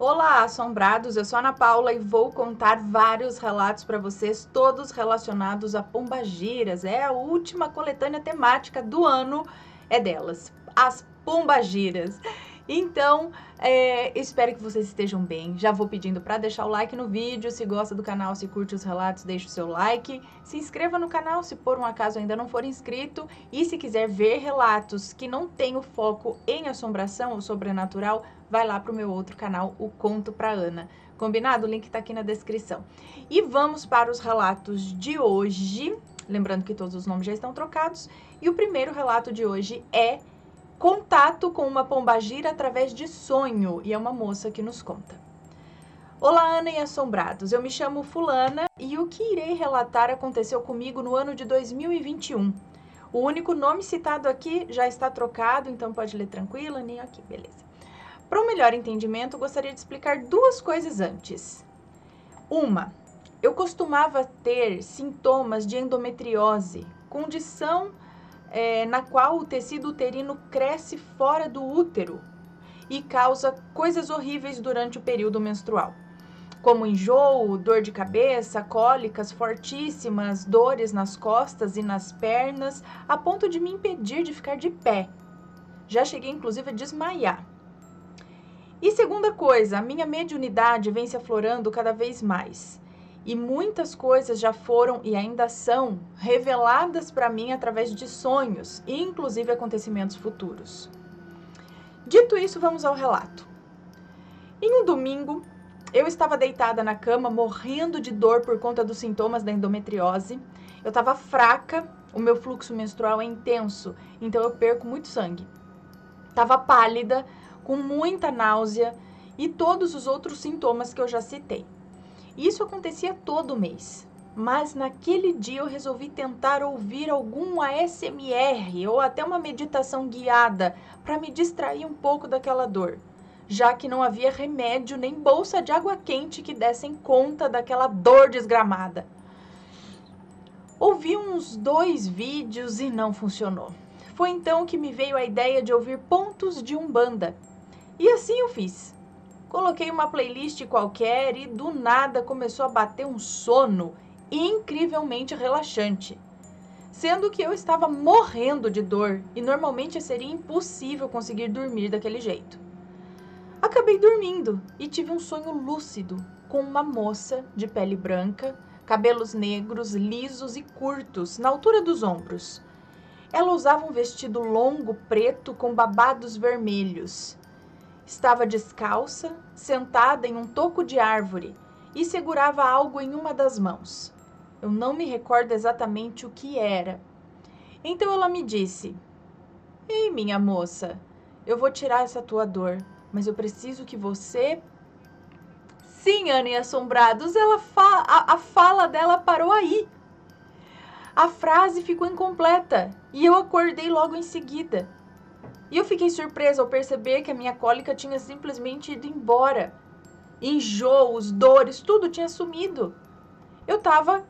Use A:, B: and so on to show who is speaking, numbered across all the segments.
A: Olá, assombrados! Eu sou a Ana Paula e vou contar vários relatos para vocês, todos relacionados a pombagiras. É a última coletânea temática do ano, é delas, as pombagiras. Então, espero que vocês estejam bem. Já vou pedindo para deixar o like no vídeo. Se gosta do canal, se curte os relatos, deixe o seu like. Se inscreva no canal se por um acaso ainda não for inscrito. E se quiser ver relatos que não tenham foco em assombração ou sobrenatural, vai lá para o meu outro canal, o Conto pra Ana. Combinado? O link tá aqui na descrição. E vamos para os relatos de hoje. Lembrando que todos os nomes já estão trocados. E o primeiro relato de hoje é Contato com uma pombagira através de sonho. E é uma moça que nos conta. Olá, Ana e assombrados. Eu me chamo Fulana e o que irei relatar aconteceu comigo no ano de 2021. O único nome citado aqui já está trocado, então pode ler tranquila, Aninha. Aqui, beleza. Para um melhor entendimento, gostaria de explicar duas coisas antes. Uma, eu costumava ter sintomas de endometriose, condição na qual o tecido uterino cresce fora do útero e causa coisas horríveis durante o período menstrual, como enjoo, dor de cabeça, cólicas fortíssimas, dores nas costas e nas pernas, a ponto de me impedir de ficar de pé. Já cheguei, inclusive, a desmaiar. E segunda coisa, a minha mediunidade vem se aflorando cada vez mais. E muitas coisas já foram e ainda são reveladas para mim através de sonhos, e inclusive acontecimentos futuros. Dito isso, vamos ao relato. Em um domingo, eu estava deitada na cama, morrendo de dor por conta dos sintomas da endometriose. Eu estava fraca, o meu fluxo menstrual é intenso, então eu perco muito sangue. Estava pálida, com muita náusea e todos os outros sintomas que eu já citei. Isso acontecia todo mês, mas naquele dia eu resolvi tentar ouvir algum ASMR ou até uma meditação guiada para me distrair um pouco daquela dor, já que não havia remédio nem bolsa de água quente que dessem conta daquela dor desgramada. Ouvi uns 2 vídeos e não funcionou. Foi então que me veio a ideia de ouvir pontos de Umbanda. E assim eu fiz. Coloquei uma playlist qualquer e do nada começou a bater um sono incrivelmente relaxante. Sendo que eu estava morrendo de dor e normalmente seria impossível conseguir dormir daquele jeito. Acabei dormindo e tive um sonho lúcido com uma moça de pele branca, cabelos negros, lisos e curtos, na altura dos ombros. Ela usava um vestido longo preto com babados vermelhos. Estava descalça, sentada em um toco de árvore e segurava algo em uma das mãos. Eu não me recordo exatamente o que era. Então ela me disse: "Ei, minha moça, eu vou tirar essa tua dor, mas eu preciso que você..." Sim, Ana e assombrados, a fala dela parou aí. A frase ficou incompleta e eu acordei logo em seguida. E eu fiquei surpresa ao perceber que a minha cólica tinha simplesmente ido embora. Enjoos, dores, tudo tinha sumido. Eu estava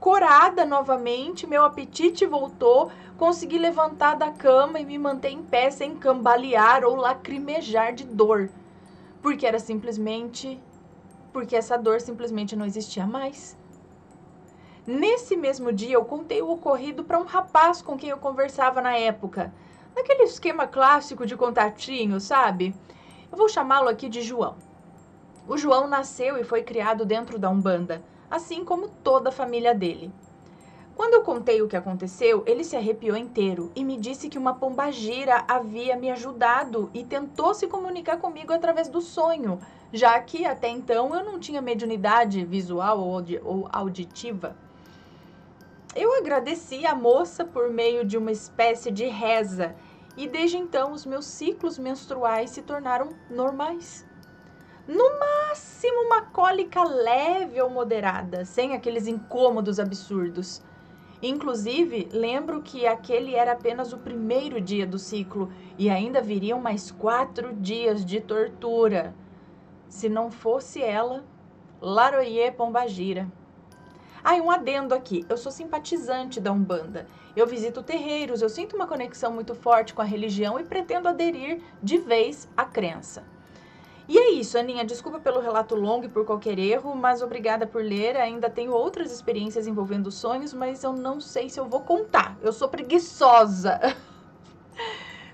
A: corada novamente, meu apetite voltou, consegui levantar da cama e me manter em pé sem cambalear ou lacrimejar de dor. Porque essa dor simplesmente não existia mais. Nesse mesmo dia, eu contei o ocorrido para um rapaz com quem eu conversava na época. Naquele esquema clássico de contatinho, sabe? Eu vou chamá-lo aqui de João. O João nasceu e foi criado dentro da Umbanda, assim como toda a família dele. Quando eu contei o que aconteceu, ele se arrepiou inteiro e me disse que uma pombagira havia me ajudado e tentou se comunicar comigo através do sonho, já que até então eu não tinha mediunidade visual ou auditiva. Eu agradeci a moça por meio de uma espécie de reza e desde então os meus ciclos menstruais se tornaram normais. No máximo uma cólica leve ou moderada, sem aqueles incômodos absurdos. Inclusive, lembro que aquele era apenas o primeiro dia do ciclo e ainda viriam mais 4 dias de tortura. Se não fosse ela, Laroie Pombagira. Um adendo aqui, eu sou simpatizante da Umbanda. Eu visito terreiros, eu sinto uma conexão muito forte com a religião e pretendo aderir de vez à crença. E é isso, Aninha, desculpa pelo relato longo e por qualquer erro, mas obrigada por ler. Ainda tenho outras experiências envolvendo sonhos, mas eu não sei se eu vou contar. Eu sou preguiçosa.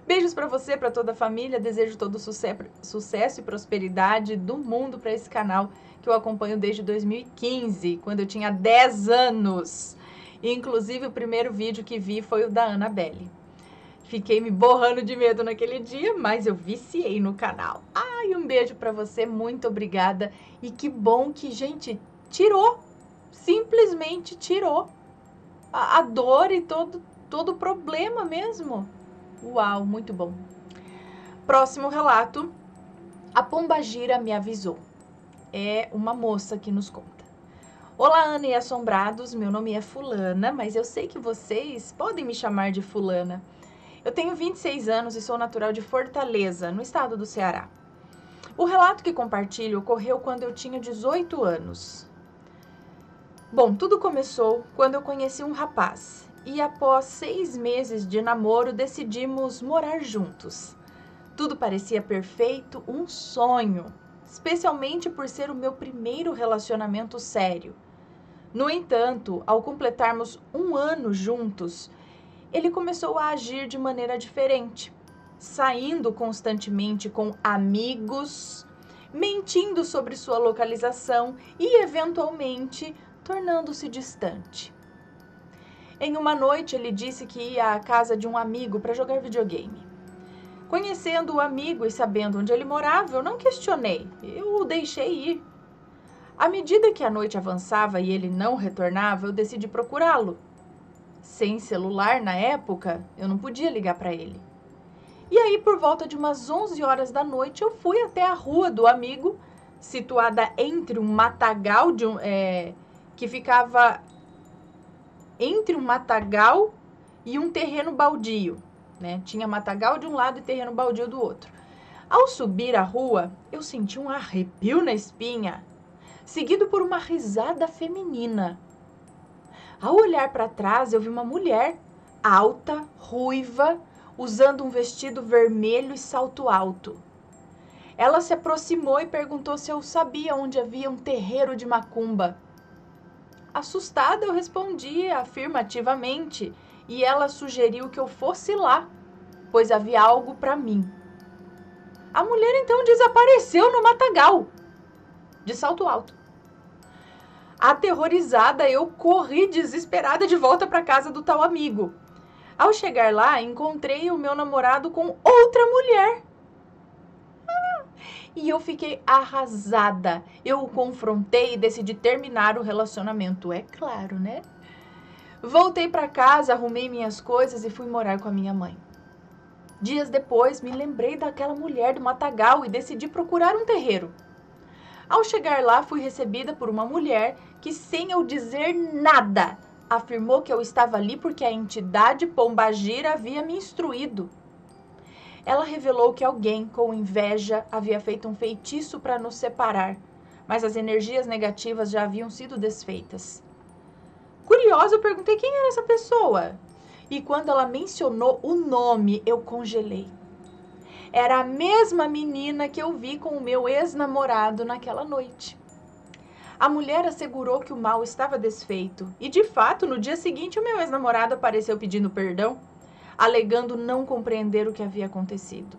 A: Beijos pra você, pra toda a família. Desejo todo sucesso e prosperidade do mundo pra esse canal que eu acompanho desde 2015, quando eu tinha 10 anos. Inclusive, o primeiro vídeo que vi foi o da Annabelle. Fiquei me borrando de medo naquele dia, mas eu viciei no canal. Ai, um beijo pra você, muito obrigada. E que bom que, gente, tirou, simplesmente tirou a dor e todo o problema mesmo. Uau, muito bom. Próximo relato. A pombagira me avisou. É uma moça que nos conta. Olá, Ana e assombrados. Meu nome é Fulana, mas eu sei que vocês podem me chamar de Fulana. Eu tenho 26 anos e sou natural de Fortaleza, no estado do Ceará. O relato que compartilho ocorreu quando eu tinha 18 anos. Bom, tudo começou quando eu conheci um rapaz. E após 6 meses de namoro, decidimos morar juntos. Tudo parecia perfeito, um sonho, especialmente por ser o meu primeiro relacionamento sério. No entanto, ao completarmos 1 ano juntos, ele começou a agir de maneira diferente, saindo constantemente com amigos, mentindo sobre sua localização e, eventualmente, tornando-se distante. Em uma noite, ele disse que ia à casa de um amigo para jogar videogame. Conhecendo o amigo e sabendo onde ele morava, eu não questionei, eu o deixei ir. À medida que a noite avançava e ele não retornava, eu decidi procurá-lo. Sem celular na época, eu não podia ligar para ele. E aí, por volta de umas 11 horas da noite, eu fui até a rua do amigo, situada entre um matagal que ficava entre um matagal e um terreno baldio, né? Tinha matagal de um lado e terreno baldio do outro. Ao subir a rua, eu senti um arrepio na espinha, seguido por uma risada feminina. Ao olhar para trás, eu vi uma mulher alta, ruiva, usando um vestido vermelho e salto alto. Ela se aproximou e perguntou se eu sabia onde havia um terreiro de macumba. Assustada, eu respondi afirmativamente e ela sugeriu que eu fosse lá, pois havia algo para mim. A mulher então desapareceu no matagal, de salto alto. Aterrorizada, eu corri desesperada de volta para casa do tal amigo. Ao chegar lá, encontrei o meu namorado com outra mulher. E eu fiquei arrasada. Eu o confrontei e decidi terminar o relacionamento, é claro, né? Voltei para casa, arrumei minhas coisas e fui morar com a minha mãe. Dias depois, me lembrei daquela mulher do matagal e decidi procurar um terreiro. Ao chegar lá, fui recebida por uma mulher que, sem eu dizer nada, afirmou que eu estava ali porque a entidade pombagira havia me instruído. Ela revelou que alguém, com inveja, havia feito um feitiço para nos separar, mas as energias negativas já haviam sido desfeitas. Curiosa, eu perguntei quem era essa pessoa. E quando ela mencionou o nome, eu congelei. Era a mesma menina que eu vi com o meu ex-namorado naquela noite. A mulher assegurou que o mal estava desfeito. E, de fato, no dia seguinte, o meu ex-namorado apareceu pedindo perdão, alegando não compreender o que havia acontecido.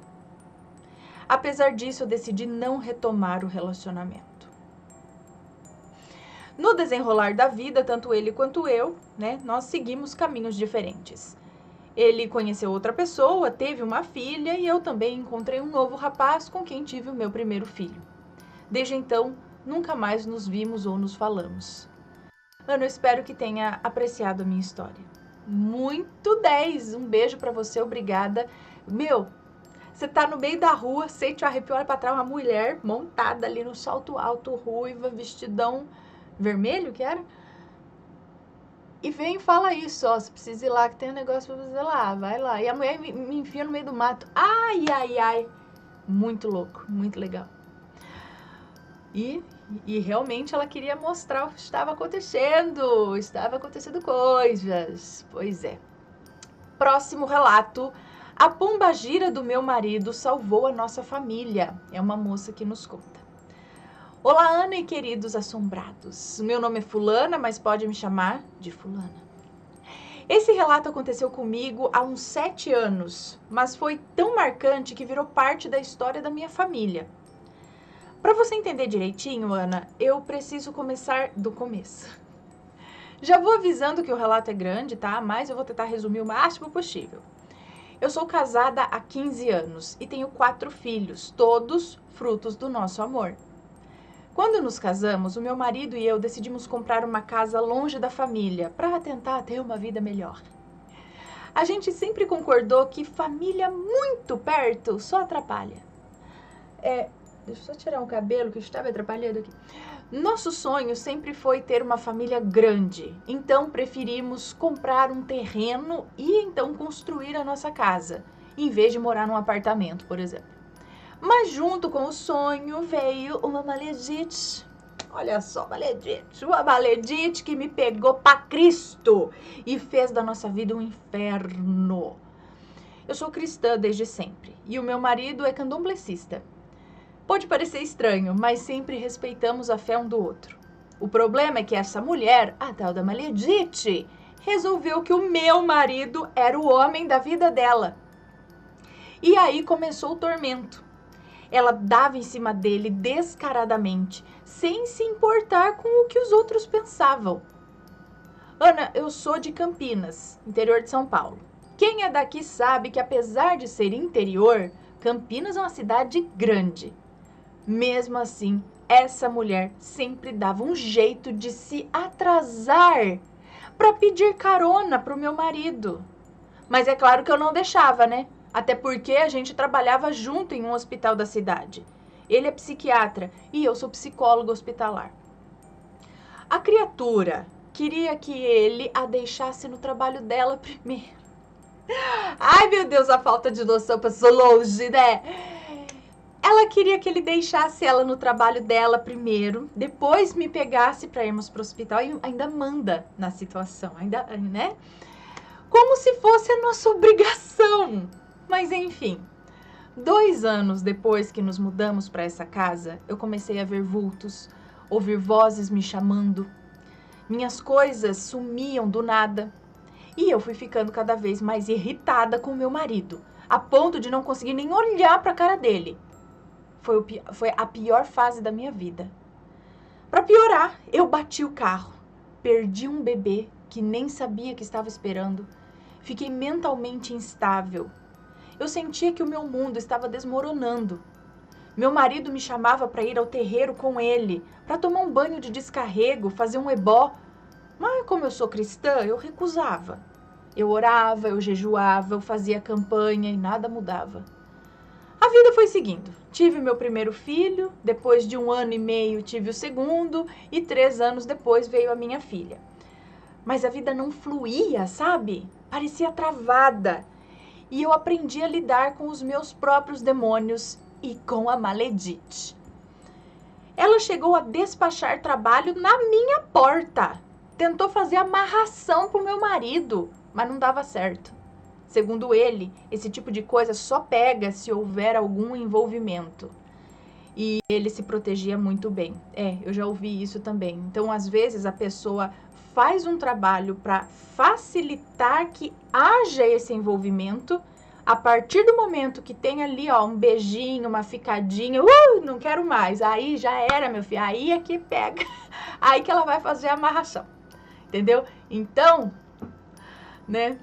A: Apesar disso, eu decidi não retomar o relacionamento. No desenrolar da vida, tanto ele quanto eu, né, nós seguimos caminhos diferentes. Ele conheceu outra pessoa, teve uma filha e eu também encontrei um novo rapaz com quem tive o meu primeiro filho. Desde então, nunca mais nos vimos ou nos falamos. Ana, eu espero que tenha apreciado a minha história. Muito 10! Um beijo pra você, obrigada. Meu, você tá no meio da rua, sente o arrepio, olha pra trás, uma mulher montada ali no salto alto, ruiva, vestidão vermelho, que era? E vem e fala isso, ó, você precisa ir lá, que tem um negócio pra fazer lá, vai lá. E a mulher me enfia no meio do mato. Ai, ai, ai. Muito louco, muito legal. E realmente ela queria mostrar o que estava acontecendo coisas. Pois é. Próximo relato. A pombagira do meu marido salvou a nossa família. É uma moça que nos conta. Olá, Ana e queridos assombrados. Meu nome é Fulana, mas pode me chamar de Fulana. Esse relato aconteceu comigo há uns 7 anos, mas foi tão marcante que virou parte da história da minha família. Para você entender direitinho, Ana, eu preciso começar do começo. Já vou avisando que o relato é grande, tá? Mas eu vou tentar resumir o máximo possível. Eu sou casada há 15 anos e tenho 4 filhos, todos frutos do nosso amor. Quando nos casamos, o meu marido e eu decidimos comprar uma casa longe da família para tentar ter uma vida melhor. A gente sempre concordou que família muito perto só atrapalha. Deixa eu só tirar o cabelo que estava atrapalhando aqui. Nosso sonho sempre foi ter uma família grande, então preferimos comprar um terreno e então construir a nossa casa, em vez de morar num apartamento, por exemplo. Mas junto com o sonho veio uma maledite. Olha só, maledite. Uma maledite que me pegou pra Cristo e fez da nossa vida um inferno. Eu sou cristã desde sempre e o meu marido é candomblessista. Pode parecer estranho, mas sempre respeitamos a fé um do outro. O problema é que essa mulher, a tal da maledite, resolveu que o meu marido era o homem da vida dela. E aí começou o tormento. Ela dava em cima dele descaradamente, sem se importar com o que os outros pensavam. Ana, eu sou de Campinas, interior de São Paulo. Quem é daqui sabe que apesar de ser interior, Campinas é uma cidade grande. Mesmo assim, essa mulher sempre dava um jeito de se atrasar para pedir carona para o meu marido. Mas é claro que eu não deixava, né? Até porque a gente trabalhava junto em um hospital da cidade. Ele é psiquiatra e eu sou psicóloga hospitalar. A criatura queria que ele a deixasse no trabalho dela primeiro. Ai, meu Deus, a falta de noção passou longe, né? Ela queria que ele deixasse ela no trabalho dela primeiro, depois me pegasse para irmos para o hospital e ainda manda na situação, ainda, né? Como se fosse a nossa obrigação. Mas enfim, 2 anos depois que nos mudamos para essa casa, eu comecei a ver vultos, ouvir vozes me chamando. Minhas coisas sumiam do nada e eu fui ficando cada vez mais irritada com meu marido, a ponto de não conseguir nem olhar para a cara dele. Foi a pior fase da minha vida. Para piorar, eu bati o carro, perdi um bebê que nem sabia que estava esperando, fiquei mentalmente instável. Eu sentia que o meu mundo estava desmoronando. Meu marido me chamava para ir ao terreiro com ele, para tomar um banho de descarrego, fazer um ebó. Mas como eu sou cristã, eu recusava. Eu orava, eu jejuava, eu fazia campanha e nada mudava. A vida foi seguindo. Tive meu primeiro filho, depois de 1 ano e meio tive o segundo e 3 anos depois veio a minha filha. Mas a vida não fluía, sabe? Parecia travada. E eu aprendi a lidar com os meus próprios demônios e com a maledite. Ela chegou a despachar trabalho na minha porta. Tentou fazer amarração pro meu marido, mas não dava certo. Segundo ele, esse tipo de coisa só pega se houver algum envolvimento. E ele se protegia muito bem. Eu já ouvi isso também. Então, às vezes, a pessoa faz um trabalho para facilitar que haja esse envolvimento. A partir do momento que tem ali, ó, um beijinho, uma ficadinha, não quero mais. Aí já era, meu filho. Aí é que pega. Aí que ela vai fazer a amarração. Entendeu? Então, né?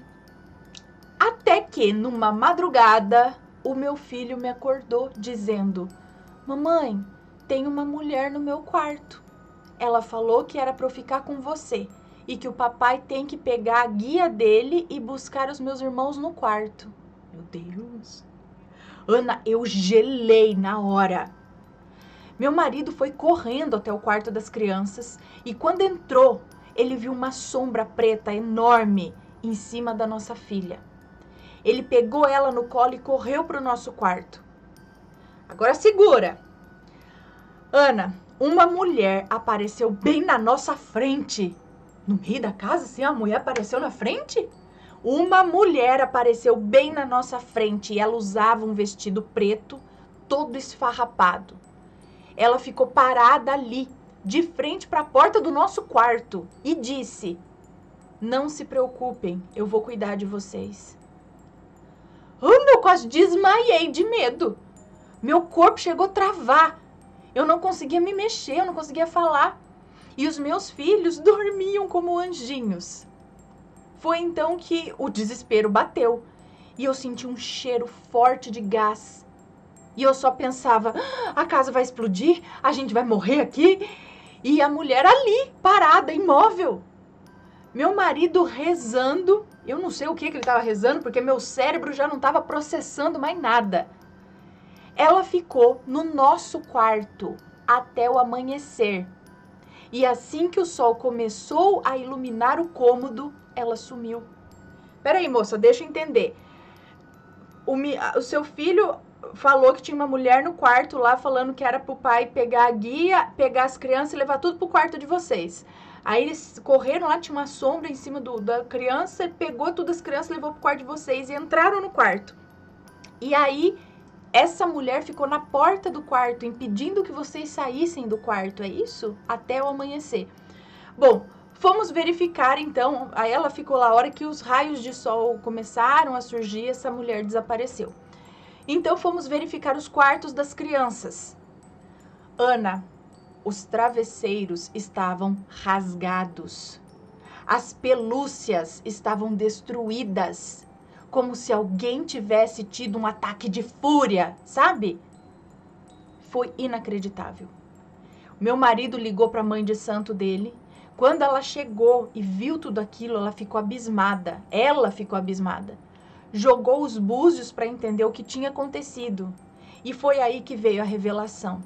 A: Até que, numa madrugada, o meu filho me acordou dizendo: mamãe, tem uma mulher no meu quarto. Ela falou que era para eu ficar com você e que o papai tem que pegar a guia dele e buscar os meus irmãos no quarto. Meu Deus! Ana, eu gelei na hora. Meu marido foi correndo até o quarto das crianças e quando entrou, ele viu uma sombra preta enorme em cima da nossa filha. Ele pegou ela no colo e correu para o nosso quarto. Agora segura. Ana, uma mulher apareceu bem na nossa frente. No meio da casa, assim, a mulher apareceu na frente? uma mulher apareceu bem na nossa frente e ela usava um vestido preto, todo esfarrapado. Ela ficou parada ali, de frente para a porta do nosso quarto e disse: não se preocupem, eu vou cuidar de vocês. Eu quase desmaiei de medo. Meu corpo chegou a travar. Eu não conseguia me mexer, eu não conseguia falar. E os meus filhos dormiam como anjinhos. Foi então que o desespero bateu. E eu senti um cheiro forte de gás. E eu só pensava, a casa vai explodir? A gente vai morrer aqui? E a mulher ali, parada, imóvel. Meu marido rezando, eu não sei o que ele estava rezando, porque meu cérebro já não estava processando mais nada. Ela ficou no nosso quarto até o amanhecer. E assim que o sol começou a iluminar o ela sumiu. Peraí, moça, deixa eu entender. O seu filho falou que tinha uma mulher no quarto lá falando que era pro pai pegar a guia, pegar as crianças e levar tudo pro quarto de vocês. Aí eles correram lá, tinha uma sombra em cima da criança, pegou todas as crianças, levou pro quarto de vocês e entraram no quarto. E aí, essa mulher ficou na porta do quarto, impedindo que vocês saíssem do quarto, é isso? Até o amanhecer. Bom, fomos verificar então, aí ela ficou lá, a hora que os raios de sol começaram a surgir, essa mulher desapareceu. Então fomos verificar os quartos das crianças. Ana, os travesseiros estavam rasgados. As pelúcias estavam destruídas, como se alguém tivesse tido um ataque de fúria, sabe? Foi inacreditável. Meu marido ligou para a mãe de santo dele. Quando ela chegou e viu tudo aquilo, ela ficou abismada. Jogou os búzios para entender o que tinha acontecido. E foi aí que veio a revelação.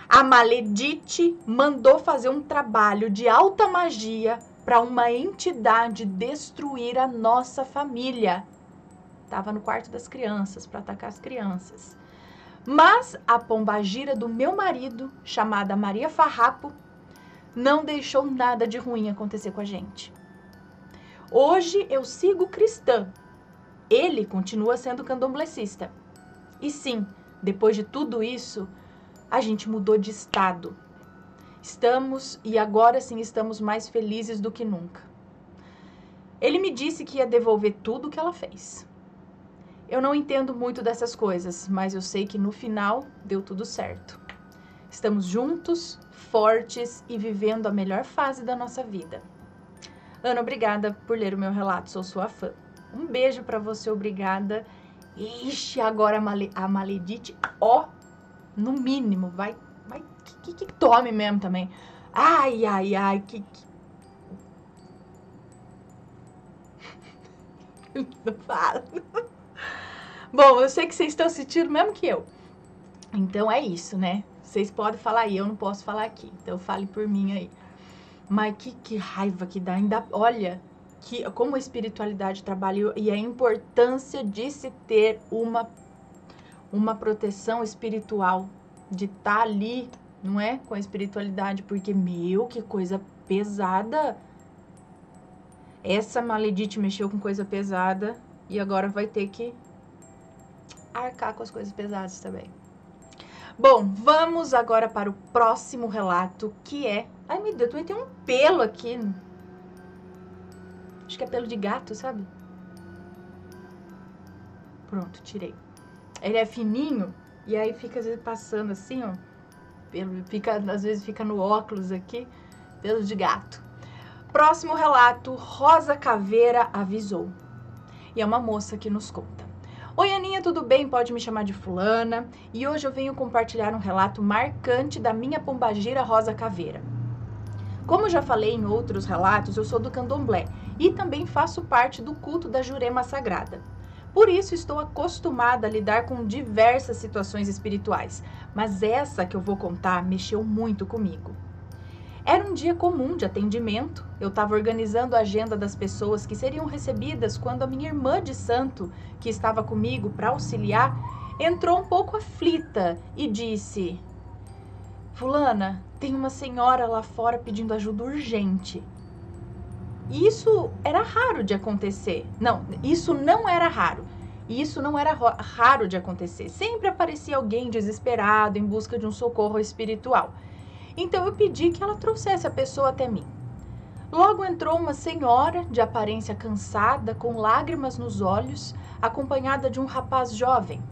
A: A Maledite mandou fazer um trabalho de alta magia para uma entidade destruir a nossa família. Estava no quarto das crianças, para atacar as crianças. Mas a pombagira do meu marido, chamada Maria Farrapo, não deixou nada de ruim acontecer com a gente. Hoje eu sigo cristã. Ele continua sendo candomblessista. E sim, depois de tudo isso, a gente mudou de estado. E agora sim estamos mais felizes do que nunca. Ele me disse que ia devolver tudo o que ela fez. Eu não entendo muito dessas coisas, mas eu sei que no final deu tudo certo. Estamos juntos, fortes e vivendo a melhor fase da nossa vida. Ana, obrigada por ler o meu relato, sou sua fã. Um beijo pra você, obrigada. Ixi, agora a Maledite, ó, no mínimo, vai que tome mesmo também. Ai, que... Não fala. Bom, eu sei que vocês estão sentindo mesmo que eu. Então é isso, né? Vocês podem falar aí, eu não posso falar aqui. Então fale por mim aí. Mas que raiva que dá. Ainda, olha, como a espiritualidade trabalha e a importância de se ter uma proteção espiritual. De estar ali, não é? Com a espiritualidade. Porque, meu, que coisa pesada. Essa Maledite mexeu com coisa pesada. E agora vai ter que arcar com as coisas pesadas também. Bom, vamos agora para o próximo relato, que é... Ai, meu Deus, também tem um pelo aqui. Acho que é pelo de gato, sabe? Pronto, tirei. Ele é fininho, e aí fica às vezes passando assim, ó. Às vezes fica no óculos aqui, pelo de gato. Próximo relato, Rosa Caveira avisou. E é uma moça que nos conta. Oi, Aninha, tudo bem? Pode me chamar de fulana. E hoje eu venho compartilhar um relato marcante da minha pombagira Rosa Caveira. Como já falei em outros relatos, eu sou do candomblé e também faço parte do culto da Jurema Sagrada. Por isso estou acostumada a lidar com diversas situações espirituais, mas essa que eu vou contar mexeu muito comigo. Era um dia comum de atendimento, eu estava organizando a agenda das pessoas que seriam recebidas quando a minha irmã de santo, que estava comigo para auxiliar, entrou um pouco aflita e disse: Fulana, tem uma senhora lá fora pedindo ajuda urgente. Isso era raro de acontecer. Não, isso não era raro. Isso não era raro de acontecer. Sempre aparecia alguém desesperado em busca de um socorro espiritual. Então eu pedi que ela trouxesse a pessoa até mim. Logo entrou uma senhora de aparência cansada, com lágrimas nos olhos, acompanhada de um rapaz jovem.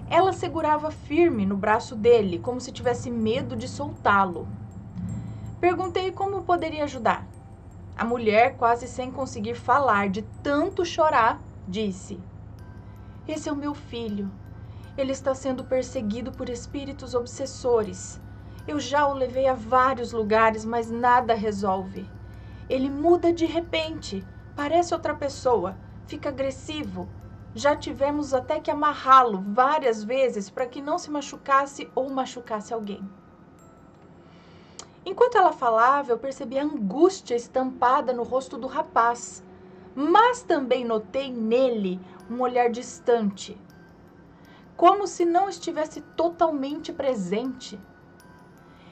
A: Ela segurava firme no braço dele, como se tivesse medo de soltá-lo. Perguntei como poderia ajudar. A mulher, quase sem conseguir falar, de tanto chorar, disse: "Esse é o meu filho. Ele está sendo perseguido por espíritos obsessores. Eu já o levei a vários lugares, mas nada resolve. Ele muda de repente, parece outra pessoa, fica agressivo. Já tivemos até que amarrá-lo várias vezes para que não se machucasse ou machucasse alguém." Enquanto ela falava, eu percebi a angústia estampada no rosto do rapaz, mas também notei nele um olhar distante, como se não estivesse totalmente presente.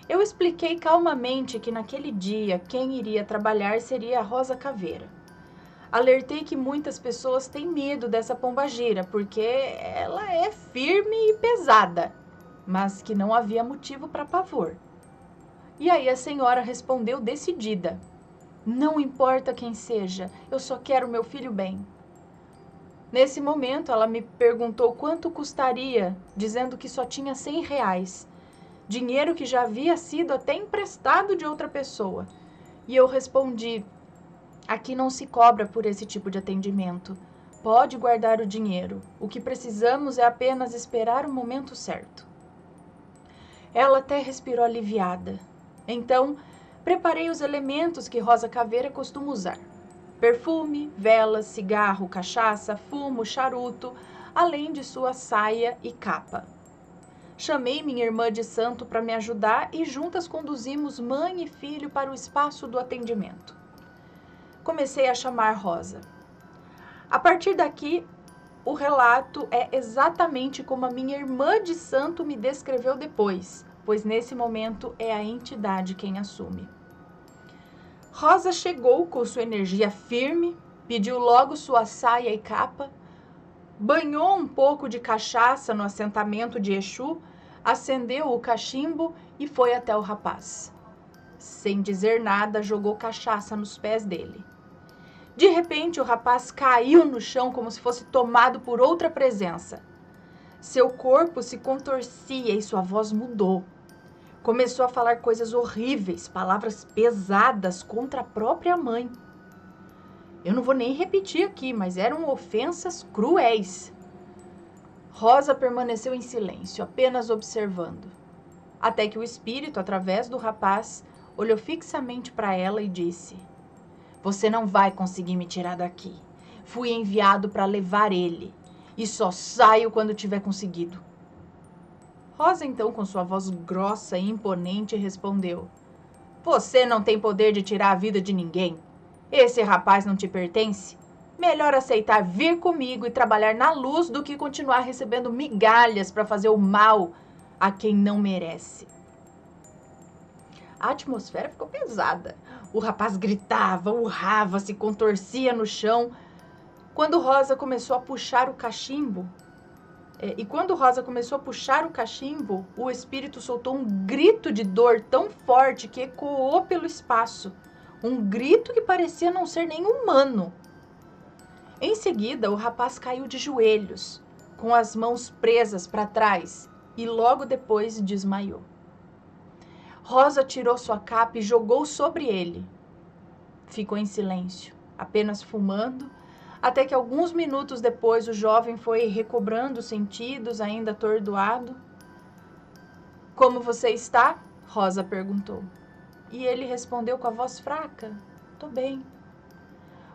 A: Eu expliquei calmamente que naquele dia quem iria trabalhar seria a Rosa Caveira. Alertei que muitas pessoas têm medo dessa pombagira, porque ela é firme e pesada, mas que não havia motivo para pavor. E aí a senhora respondeu decidida: "Não importa quem seja, eu só quero meu filho bem." Nesse momento, ela me perguntou quanto custaria, dizendo que só tinha R$ 100, dinheiro que já havia sido até emprestado de outra pessoa. E eu respondi: "Aqui não se cobra por esse tipo de atendimento. Pode guardar o dinheiro. O que precisamos é apenas esperar o momento certo." Ela até respirou aliviada. Então, preparei os elementos que Rosa Caveira costuma usar: perfume, velas, cigarro, cachaça, fumo, charuto, além de sua saia e capa. Chamei minha irmã de santo para me ajudar e juntas conduzimos mãe e filho para o espaço do atendimento. Comecei a chamar Rosa. A partir daqui, o relato é exatamente como a minha irmã de santo me descreveu depois, pois nesse momento é a entidade quem assume. Rosa chegou com sua energia firme, pediu logo sua saia e capa, banhou um pouco de cachaça no assentamento de Exu, acendeu o cachimbo e foi até o rapaz. Sem dizer nada, jogou cachaça nos pés dele. De repente, o rapaz caiu no chão como se fosse tomado por outra presença. Seu corpo se contorcia e sua voz mudou. Começou a falar coisas horríveis, palavras pesadas contra a própria mãe. Eu não vou nem repetir aqui, mas eram ofensas cruéis. Rosa permaneceu em silêncio, apenas observando, até que o espírito, através do rapaz, olhou fixamente para ela e disse: "Você não vai conseguir me tirar daqui. Fui enviado para levar ele, e só saio quando tiver conseguido." Rosa, então, com sua voz grossa e imponente, respondeu: "Você não tem poder de tirar a vida de ninguém. Esse rapaz não te pertence. Melhor aceitar vir comigo e trabalhar na luz do que continuar recebendo migalhas para fazer o mal a quem não merece." A atmosfera ficou pesada. O rapaz gritava, urrava, se contorcia no chão. Quando Rosa começou a puxar o cachimbo, o espírito soltou um grito de dor tão forte que ecoou pelo espaço. Um grito que parecia não ser nem humano. Em seguida, o rapaz caiu de joelhos, com as mãos presas para trás, e logo depois desmaiou. Rosa tirou sua capa e jogou sobre ele. Ficou em silêncio, apenas fumando, até que alguns minutos depois o jovem foi recobrando os sentidos, ainda atordoado. "Como você está?" Rosa perguntou. E ele respondeu com a voz fraca: "Tô bem."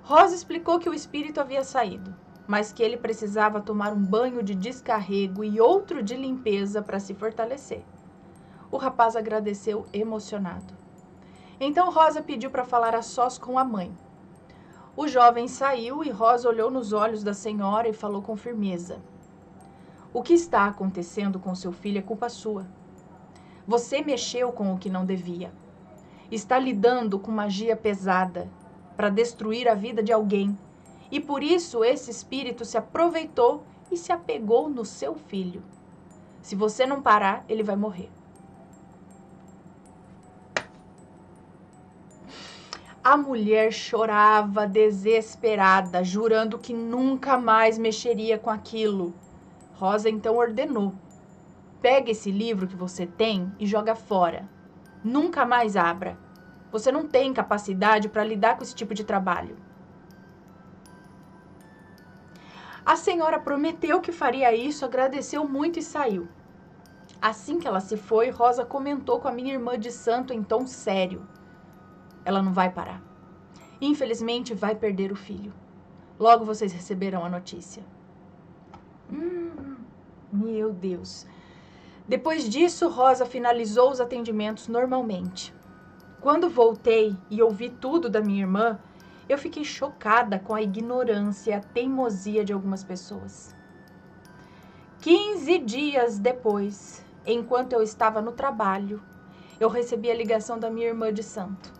A: Rosa explicou que o espírito havia saído, mas que ele precisava tomar um banho de descarrego e outro de limpeza para se fortalecer. O rapaz agradeceu emocionado. Então Rosa pediu para falar a sós com a mãe. O jovem saiu e Rosa olhou nos olhos da senhora e falou com firmeza: "O que está acontecendo com seu filho é culpa sua. Você mexeu com o que não devia. Está lidando com magia pesada. para destruir a vida de alguém. E por isso esse espírito se aproveitou e se apegou no seu filho. Se você não parar, ele vai morrer. A mulher chorava desesperada, jurando que nunca mais mexeria com aquilo. Rosa então ordenou: pega esse livro que você tem e joga fora. Nunca mais abra. Você não tem capacidade para lidar com esse tipo de trabalho. A senhora prometeu que faria isso, agradeceu muito e saiu. Assim que ela se foi, Rosa comentou com a minha irmã de santo em tom sério: ela não vai parar. Infelizmente, vai perder o filho. Logo vocês receberão a notícia. Meu Deus. Depois disso, Rosa finalizou os atendimentos normalmente. Quando voltei e ouvi tudo da minha irmã, eu fiquei chocada com a ignorância e a teimosia de algumas pessoas. 15 dias depois, enquanto eu estava no trabalho, eu recebi a ligação da minha irmã de santo.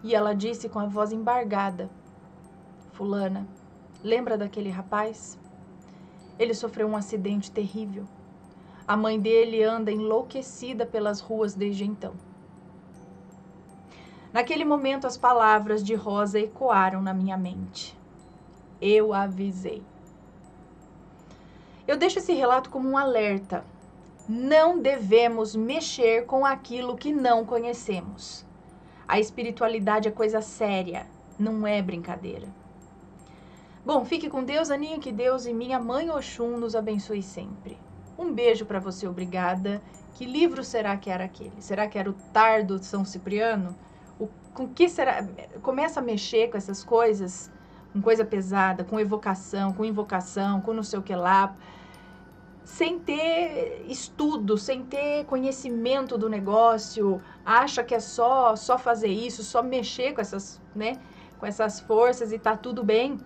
A: E ela disse com a voz embargada: fulana, lembra daquele rapaz? Ele sofreu um acidente terrível. A mãe dele anda enlouquecida pelas ruas desde então. Naquele momento, as palavras de Rosa ecoaram na minha mente. Eu avisei. Eu deixo esse relato como um alerta. Não devemos mexer com aquilo que não conhecemos. A espiritualidade é coisa séria, não é brincadeira. Bom, fique com Deus, Aninha, que Deus e minha mãe Oxum nos abençoe sempre. Um beijo para você, obrigada. Que livro será que era aquele? Será que era o Tardo de São Cipriano? Com que será? Começa a mexer com essas coisas, com coisa pesada, com evocação, com invocação, com não sei o que lá, sem ter estudo, sem ter conhecimento do negócio, acha que é só fazer isso, só mexer com essas, né, com essas forças e tá tudo bem.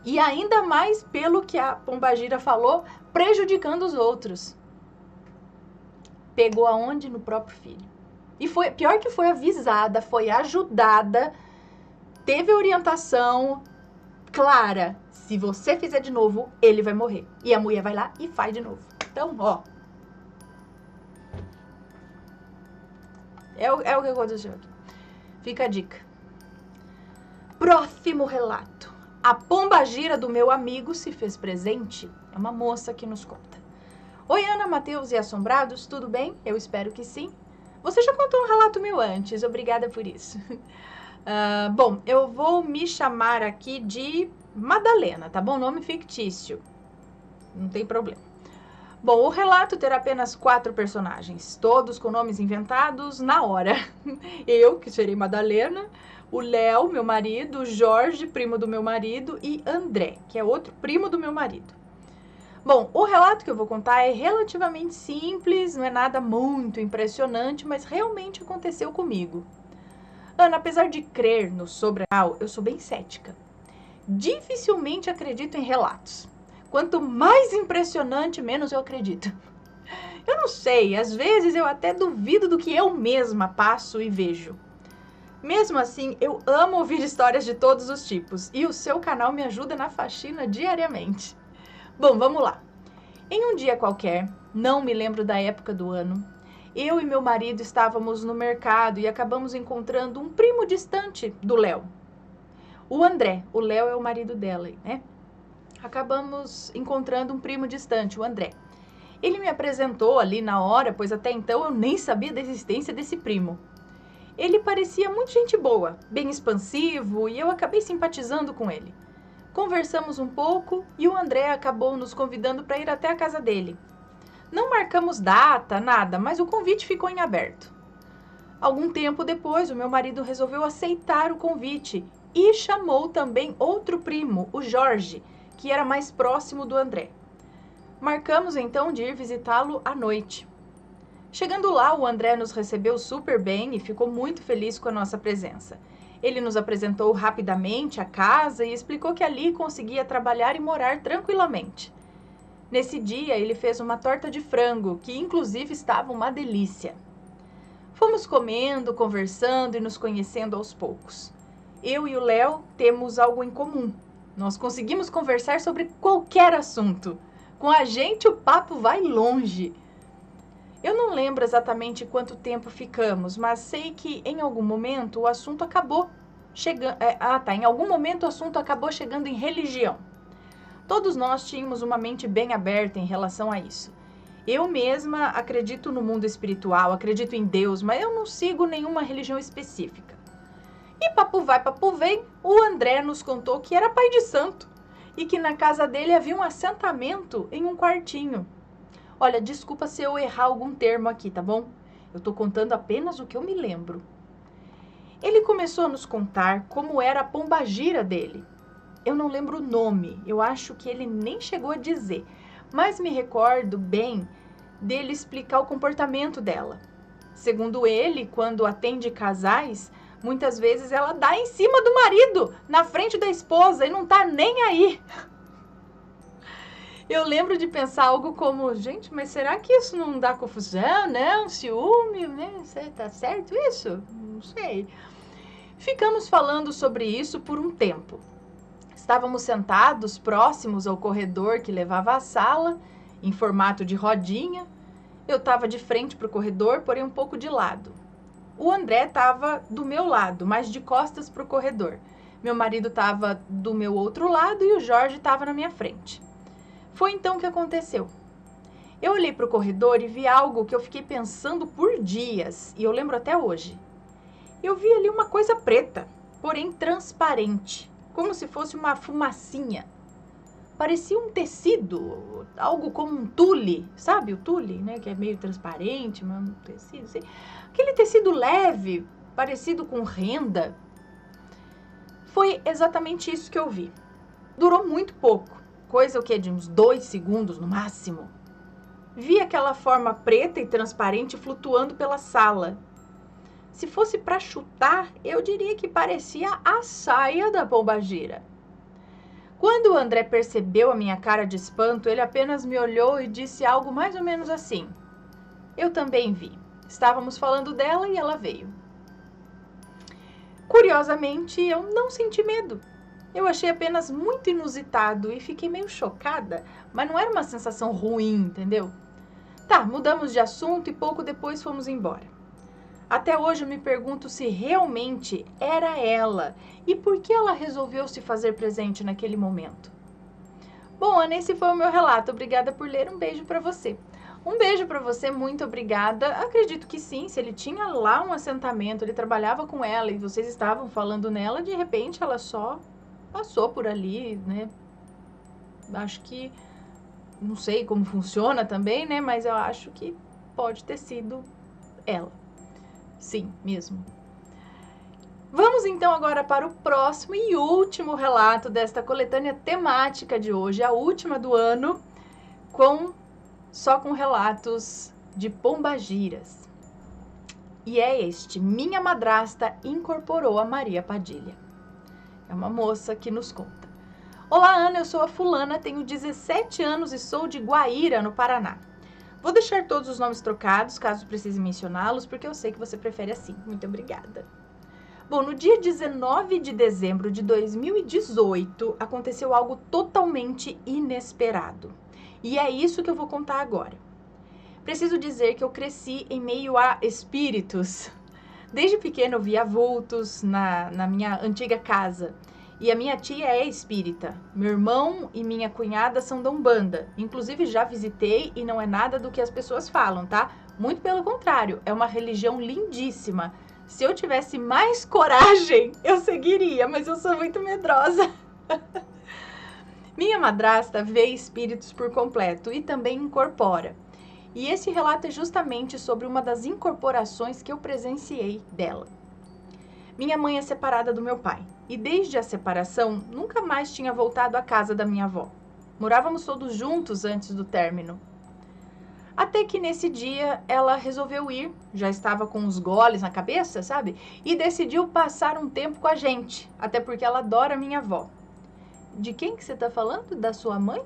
A: E ainda mais pelo que a Pombagira falou, prejudicando os outros. Pegou aonde? No próprio filho. E foi, pior que foi avisada, foi ajudada, teve orientação clara. Se você fizer de novo, ele vai morrer. E a mulher vai lá e faz de novo. Então, ó. É o que aconteceu aqui. Fica a dica. Próximo relato. A pombagira do meu amigo se fez presente. É uma moça que nos conta. Oi, Ana, Matheus e assombrados, tudo bem? Eu espero que sim. Você já contou um relato meu antes, obrigada por isso. Bom, eu vou me chamar aqui de Madalena, tá bom? Nome fictício. Não tem problema. Bom, o relato terá apenas 4 personagens, todos com nomes inventados na hora. Eu, que serei Madalena, o Léo, meu marido, o Jorge, primo do meu marido, e André, que é outro primo do meu marido. Bom, o relato que eu vou contar é relativamente simples, não é nada muito impressionante, mas realmente aconteceu comigo. Ana, apesar de crer no sobrenatural, eu sou bem cética. Dificilmente acredito em relatos. Quanto mais impressionante, menos eu acredito. Eu não sei, às vezes eu até duvido do que eu mesma passo e vejo. Mesmo assim, eu amo ouvir histórias de todos os tipos e o seu canal me ajuda na faxina diariamente. Bom, vamos lá. Em um dia qualquer, não me lembro da época do ano, eu e meu marido estávamos no mercado e acabamos encontrando um primo distante do Léo. O André, o Léo é o marido dela, né? Acabamos encontrando um primo distante, o André. Ele me apresentou ali na hora, pois até então eu nem sabia da existência desse primo. Ele parecia muito gente boa, bem expansivo, e eu acabei simpatizando com ele. Conversamos um pouco e o André acabou nos convidando para ir até a casa dele. Não marcamos data, nada, mas o convite ficou em aberto. Algum tempo depois, o meu marido resolveu aceitar o convite e chamou também outro primo, o Jorge, que era mais próximo do André. Marcamos então de ir visitá-lo à noite. Chegando lá, o André nos recebeu super bem e ficou muito feliz com a nossa presença. Ele nos apresentou rapidamente a casa e explicou que ali conseguia trabalhar e morar tranquilamente. Nesse dia, ele fez uma torta de frango, que inclusive estava uma delícia. Fomos comendo, conversando e nos conhecendo aos poucos. Eu e o Léo temos algo em comum. Nós conseguimos conversar sobre qualquer assunto. Com a gente, o papo vai longe. Eu não lembro exatamente quanto tempo ficamos, mas sei que em algum momento o assunto acabou chegando. Em algum momento o assunto acabou chegando em religião. Todos nós tínhamos uma mente bem aberta em relação a isso. Eu mesma acredito no mundo espiritual, acredito em Deus, mas eu não sigo nenhuma religião específica. E papo vai, papo vem, o André nos contou que era pai de santo e que na casa dele havia um assentamento em um quartinho. Olha, desculpa se eu errar algum termo aqui, tá bom? Eu tô contando apenas o que eu me lembro. Ele começou a nos contar como era a pombagira dele. Eu não lembro o nome, eu acho que ele nem chegou a dizer, mas me recordo bem dele explicar o comportamento dela. Segundo ele, quando atende casais, muitas vezes ela dá em cima do marido, na frente da esposa, e não tá nem aí. Eu lembro de pensar algo como, gente, mas será que isso não dá confusão, não? Ciúme, né? Tá certo isso? Não sei. Ficamos falando sobre isso por um tempo. Estávamos sentados próximos ao corredor que levava à sala, em formato de rodinha. Eu estava de frente para o corredor, porém um pouco de lado. O André estava do meu lado, mas de costas para o corredor. Meu marido estava do meu outro lado e o Jorge estava na minha frente. Foi então que aconteceu. Eu olhei para o corredor e vi algo que eu fiquei pensando por dias, e eu lembro até hoje. Eu vi ali uma coisa preta, porém transparente, como se fosse uma fumacinha. Parecia um tecido, algo como um tule, sabe o tule, né? Que é meio transparente, mas um tecido, assim. Aquele tecido leve, parecido com renda. Foi exatamente isso que eu vi. Durou muito pouco. Coisa o quê? De uns 2 segundos no máximo. Vi aquela forma preta e transparente flutuando pela sala. Se fosse para chutar, eu diria que parecia a saia da pombagira. Quando o André percebeu a minha cara de espanto, ele apenas me olhou e disse algo mais ou menos assim. Eu também vi. Estávamos falando dela e ela veio. Curiosamente, eu não senti medo. Eu achei apenas muito inusitado e fiquei meio chocada, mas não era uma sensação ruim, entendeu? Tá, mudamos de assunto e pouco depois fomos embora. Até hoje eu me pergunto se realmente era ela e por que ela resolveu se fazer presente naquele momento. Bom, Ana, esse foi o meu relato. Obrigada por ler. Um beijo pra você. Um beijo pra você, muito obrigada. Acredito que sim, se ele tinha lá um assentamento, ele trabalhava com ela e vocês estavam falando nela, de repente ela só passou por ali, né? Acho que, não sei como funciona também, né? Mas eu acho que pode ter sido ela. Sim, mesmo. Vamos então agora para o próximo e último relato desta coletânea temática de hoje, a última do ano, só com relatos de pombagiras. E é este: minha madrasta incorporou a Maria Padilha. É uma moça que nos conta. Olá, Ana, eu sou a fulana, tenho 17 anos e sou de Guaíra, no Paraná. Vou deixar todos os nomes trocados, caso precise mencioná-los, porque eu sei que você prefere assim. Muito obrigada. Bom, no dia 19 de dezembro de 2018, aconteceu algo totalmente inesperado. E é isso que eu vou contar agora. Preciso dizer que eu cresci em meio a espíritos. Desde pequena eu via vultos na minha antiga casa. E a minha tia é espírita. Meu irmão e minha cunhada são da Umbanda. Inclusive já visitei e não é nada do que as pessoas falam, tá? Muito pelo contrário, é uma religião lindíssima. Se eu tivesse mais coragem, eu seguiria, mas eu sou muito medrosa. Minha madrasta vê espíritos por completo e também incorpora. E esse relato é justamente sobre uma das incorporações que eu presenciei dela. Minha mãe é separada do meu pai e desde a separação nunca mais tinha voltado à casa da minha avó. Morávamos todos juntos antes do término. Até que nesse dia ela resolveu ir, já estava com os goles na cabeça, sabe? E decidiu passar um tempo com a gente, até porque ela adora minha avó. De quem que você está falando? Da sua mãe?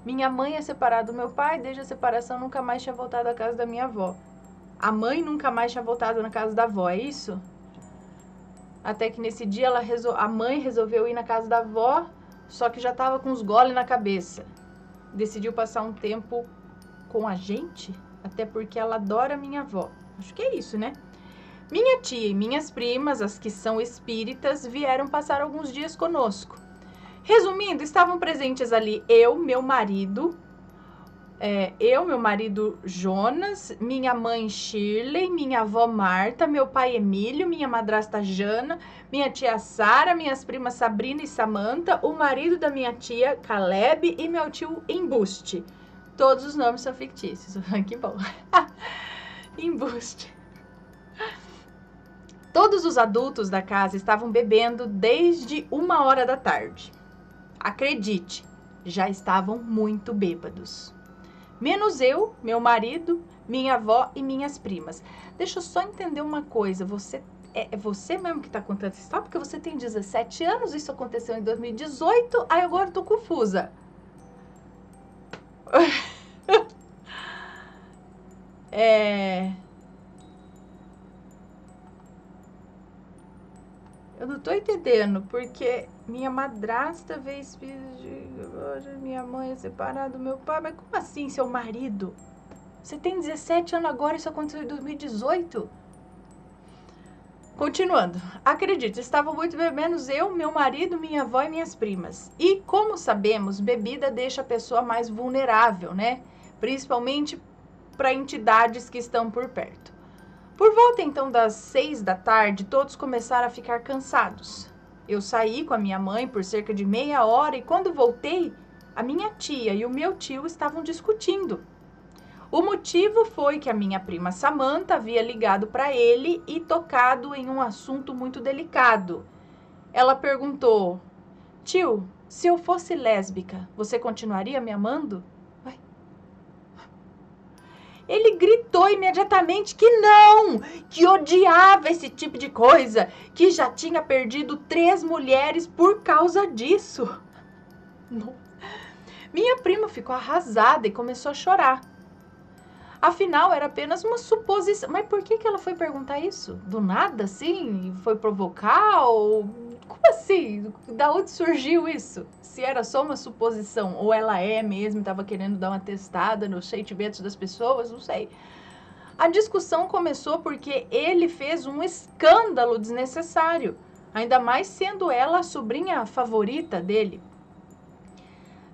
A: Minha mãe é separada do meu pai, desde a separação nunca mais tinha voltado à casa da minha avó. A mãe nunca mais tinha voltado na casa da avó, é isso? Até que nesse dia a mãe resolveu ir na casa da avó, só que já tava com os goles na cabeça. Decidiu passar um tempo com a gente, até porque ela adora minha avó. Acho que é isso, né? Minha tia e minhas primas, as que são espíritas, vieram passar alguns dias conosco. Resumindo, estavam presentes ali meu marido Jonas, minha mãe Shirley, minha avó Marta, meu pai Emílio, minha madrasta Jana, minha tia Sara, minhas primas Sabrina e Samantha, o marido da minha tia Caleb e meu tio Embuste. Todos os nomes são fictícios. Que bom. Embuste. Todos os adultos da casa estavam bebendo desde 1h da tarde. Acredite, já estavam muito bêbados. Menos eu, meu marido, minha avó e minhas primas. Deixa eu só entender uma coisa. É você mesmo que está contando essa história? Porque você tem 17 anos, isso aconteceu em 2018, aí agora eu tô confusa. Eu não tô entendendo, porque minha madrasta veio espírito de... Minha mãe é separada do meu pai. Mas como assim, seu marido? Você tem 17 anos agora, isso aconteceu em 2018? Continuando. Acredite, estavam muito bebendo eu, meu marido, minha avó e minhas primas. E como sabemos, bebida deixa a pessoa mais vulnerável, né? Principalmente para entidades que estão por perto. Por volta então das 6 da tarde, todos começaram a ficar cansados. Eu saí com a minha mãe por cerca de meia hora e quando voltei, a minha tia e o meu tio estavam discutindo. O motivo foi que a minha prima Samantha havia ligado para ele e tocado em um assunto muito delicado. Ela perguntou: tio, se eu fosse lésbica, você continuaria me amando? Ele gritou imediatamente que não, que odiava esse tipo de coisa, que já tinha perdido 3 mulheres por causa disso. Minha prima ficou arrasada e começou a chorar. Afinal, era apenas uma suposição. Mas por que ela foi perguntar isso? Do nada, assim? Foi provocar? Ou... Como assim? Da onde surgiu isso? Se era só uma suposição, ou ela é mesmo, estava querendo dar uma testada nos sentimentos das pessoas, não sei. A discussão começou porque ele fez um escândalo desnecessário, ainda mais sendo ela a sobrinha favorita dele.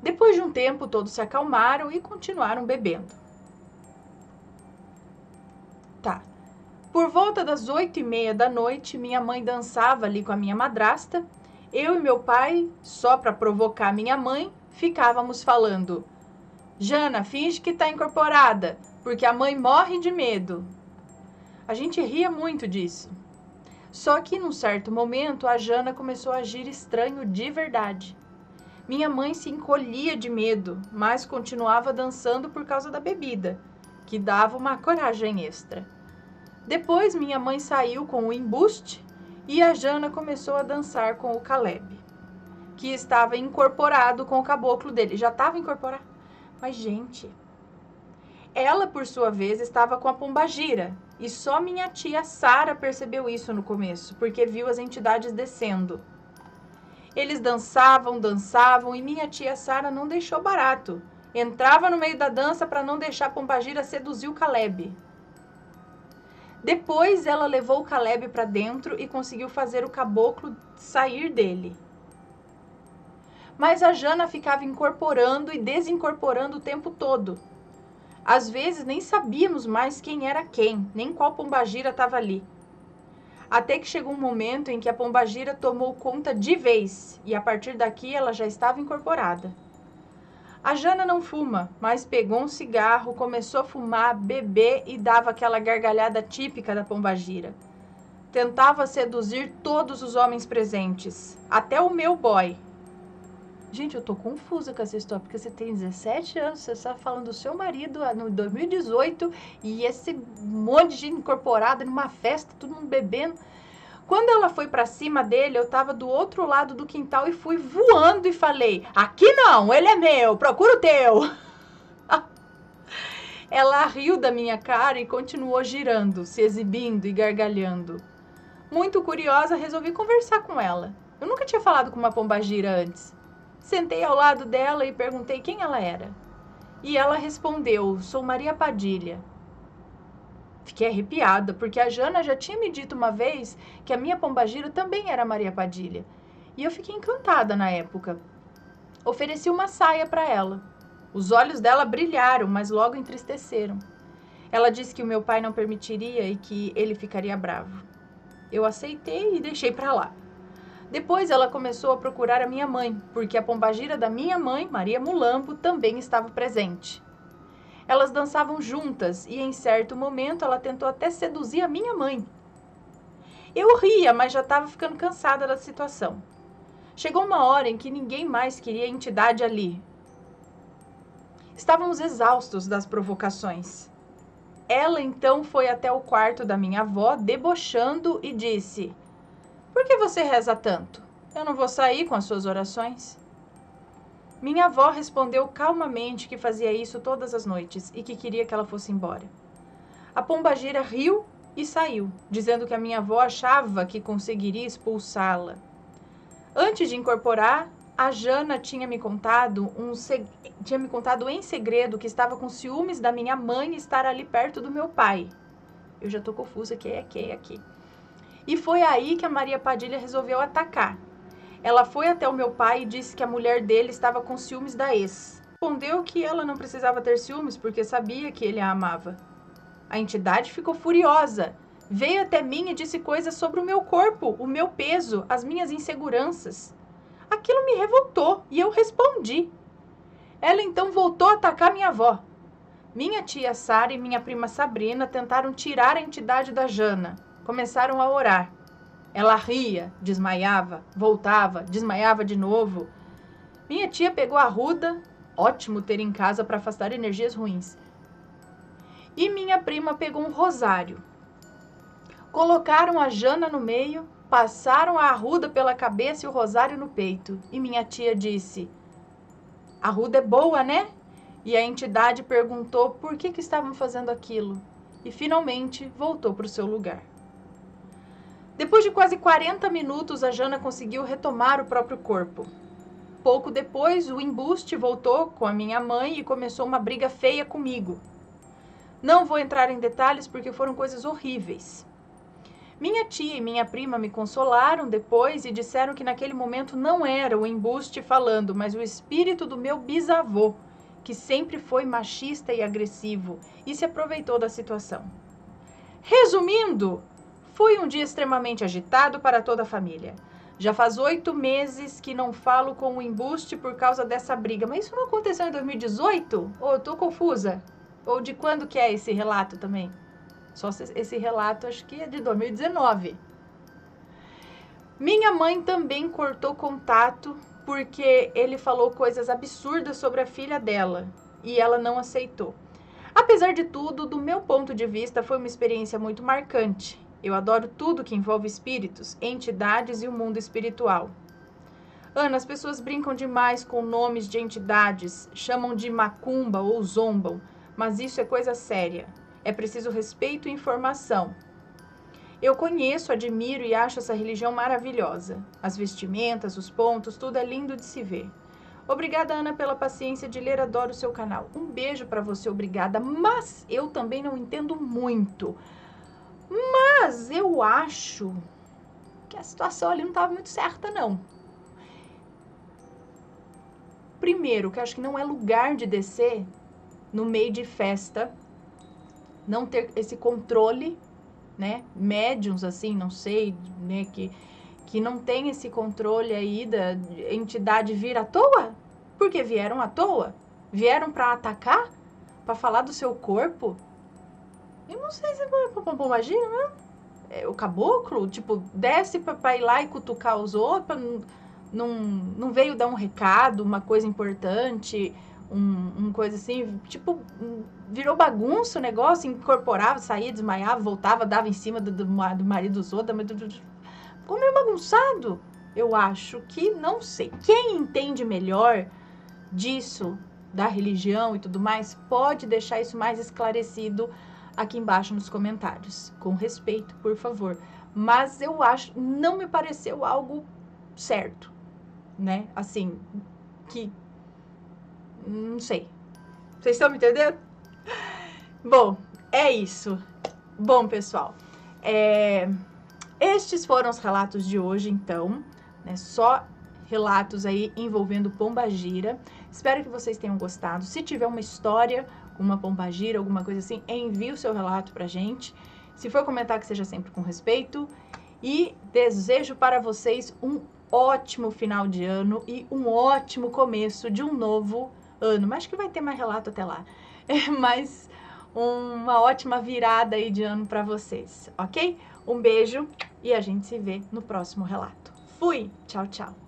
A: Depois de um tempo, todos se acalmaram e continuaram bebendo. Tá. Por volta das 8h30 da noite, minha mãe dançava ali com a minha madrasta. Eu e meu pai, só para provocar minha mãe, ficávamos falando: Jana, finge que tá incorporada, porque a mãe morre de medo. A gente ria muito disso. Só que, num certo momento, a Jana começou a agir estranho de verdade. Minha mãe se encolhia de medo, mas continuava dançando por causa da bebida, que dava uma coragem extra. Depois, minha mãe saiu com o embuste e a Jana começou a dançar com o Caleb, que estava incorporado com o caboclo dele. Já estava incorporado? Mas, gente, ela, por sua vez, estava com a pombagira. E só minha tia Sara percebeu isso no começo, porque viu as entidades descendo. Eles dançavam e minha tia Sara não deixou barato. Entrava no meio da dança para não deixar a pombagira seduzir o Caleb. Depois ela levou o Caleb para dentro e conseguiu fazer o caboclo sair dele. Mas a Jana ficava incorporando e desincorporando o tempo todo. Às vezes nem sabíamos mais quem era quem, nem qual pombagira estava ali. Até que chegou um momento em que a pombagira tomou conta de vez e a partir daqui ela já estava incorporada. A Jana não fuma, mas pegou um cigarro, começou a fumar, beber e dava aquela gargalhada típica da pombagira. Tentava seduzir todos os homens presentes, até o meu boy. Gente, eu tô confusa com essa história, porque você tem 17 anos, você está falando do seu marido no 2018 e esse monte de gente incorporada numa festa, todo mundo bebendo. Quando ela foi pra cima dele, eu tava do outro lado do quintal e fui voando e falei: aqui não, ele é meu, procura o teu. Ela riu da minha cara e continuou girando, se exibindo e gargalhando. Muito curiosa, resolvi conversar com ela. Eu nunca tinha falado com uma pombagira antes. Sentei ao lado dela e perguntei quem ela era. E ela respondeu, sou Maria Padilha. Fiquei arrepiada, porque a Jana já tinha me dito uma vez que a minha pombagira também era Maria Padilha. E eu fiquei encantada na época. Ofereci uma saia para ela. Os olhos dela brilharam, mas logo entristeceram. Ela disse que o meu pai não permitiria e que ele ficaria bravo. Eu aceitei e deixei para lá. Depois ela começou a procurar a minha mãe, porque a pombagira da minha mãe, Maria Mulambo, também estava presente. Elas dançavam juntas e em certo momento ela tentou até seduzir a minha mãe. Eu ria, mas já estava ficando cansada da situação. Chegou uma hora em que ninguém mais queria entidade ali. Estávamos exaustos das provocações. Ela então foi até o quarto da minha avó, debochando, e disse: por que você reza tanto? Eu não vou sair com as suas orações. Minha avó respondeu calmamente que fazia isso todas as noites e que queria que ela fosse embora. A pombagira riu e saiu, dizendo que a minha avó achava que conseguiria expulsá-la. Antes de incorporar, a Jana tinha me contado em segredo que estava com ciúmes da minha mãe estar ali perto do meu pai. Eu já tô confusa, que é aqui. E foi aí que a Maria Padilha resolveu atacar. Ela foi até o meu pai e disse que a mulher dele estava com ciúmes da ex. Respondeu que ela não precisava ter ciúmes porque sabia que ele a amava. A entidade ficou furiosa. Veio até mim e disse coisas sobre o meu corpo, o meu peso, as minhas inseguranças. Aquilo me revoltou e eu respondi. Ela então voltou a atacar minha avó. Minha tia Sara e minha prima Sabrina tentaram tirar a entidade da Jana. Começaram a orar. Ela ria, desmaiava, voltava, desmaiava de novo. Minha tia pegou a arruda, ótimo ter em casa para afastar energias ruins. E minha prima pegou um rosário. Colocaram a Jana no meio, passaram a arruda pela cabeça e o rosário no peito. E minha tia disse: a arruda é boa, né? E a entidade perguntou por que estavam fazendo aquilo. E finalmente voltou para o seu lugar. Depois de quase 40 minutos, a Jana conseguiu retomar o próprio corpo. Pouco depois, o embuste voltou com a minha mãe e começou uma briga feia comigo. Não vou entrar em detalhes porque foram coisas horríveis. Minha tia e minha prima me consolaram depois e disseram que naquele momento não era o embuste falando, mas o espírito do meu bisavô, que sempre foi machista e agressivo e se aproveitou da situação. Resumindo, foi um dia extremamente agitado para toda a família. Já faz 8 meses que não falo com o embuste por causa dessa briga. Mas isso não aconteceu em 2018? Ou eu tô confusa? Ou de quando que é esse relato também? Só esse relato acho que é de 2019. Minha mãe também cortou contato porque ele falou coisas absurdas sobre a filha dela e ela não aceitou. Apesar de tudo, do meu ponto de vista, foi uma experiência muito marcante. Eu adoro tudo que envolve espíritos, entidades e o mundo espiritual. Ana, as pessoas brincam demais com nomes de entidades, chamam de macumba ou zombam, mas isso é coisa séria. É preciso respeito e informação. Eu conheço, admiro e acho essa religião maravilhosa. As vestimentas, os pontos, tudo é lindo de se ver. Obrigada, Ana, pela paciência de ler, adoro o seu canal. Um beijo para você, obrigada, mas eu também não entendo muito. Mas eu acho que a situação ali não estava muito certa, não. Primeiro, que eu acho que não é lugar de descer no meio de festa, não ter esse controle, né? Médiuns, assim, não sei, né? Que não tem esse controle aí da entidade vir à toa. Porque vieram à toa? Vieram para atacar? Para falar do seu corpo? Eu não sei se imagina, né? O caboclo, tipo, desce pra ir lá e cutucar os outros, não veio dar um recado, uma coisa importante, coisa assim, tipo, virou bagunça o negócio, incorporava, saía, desmaiava, voltava, dava em cima do marido dos outros, ficou meio bagunçado. Eu acho que, não sei, quem entende melhor disso, da religião e tudo mais, pode deixar isso mais esclarecido aqui embaixo nos comentários. Com respeito, por favor. Mas eu acho, não me pareceu algo certo, né? Assim, que... não sei. Vocês estão me entendendo? Bom, é isso. Bom, pessoal, estes foram os relatos de hoje, então, né? Só relatos aí envolvendo pombagira. Espero que vocês tenham gostado. Se tiver uma história com uma pombagira, alguma coisa assim, envie o seu relato pra gente. Se for comentar, que seja sempre com respeito. E desejo para vocês um ótimo final de ano e um ótimo começo de um novo ano. Mas acho que vai ter mais relato até lá. Mas uma ótima virada aí de ano para vocês, ok? Um beijo e a gente se vê no próximo relato. Fui! Tchau, tchau!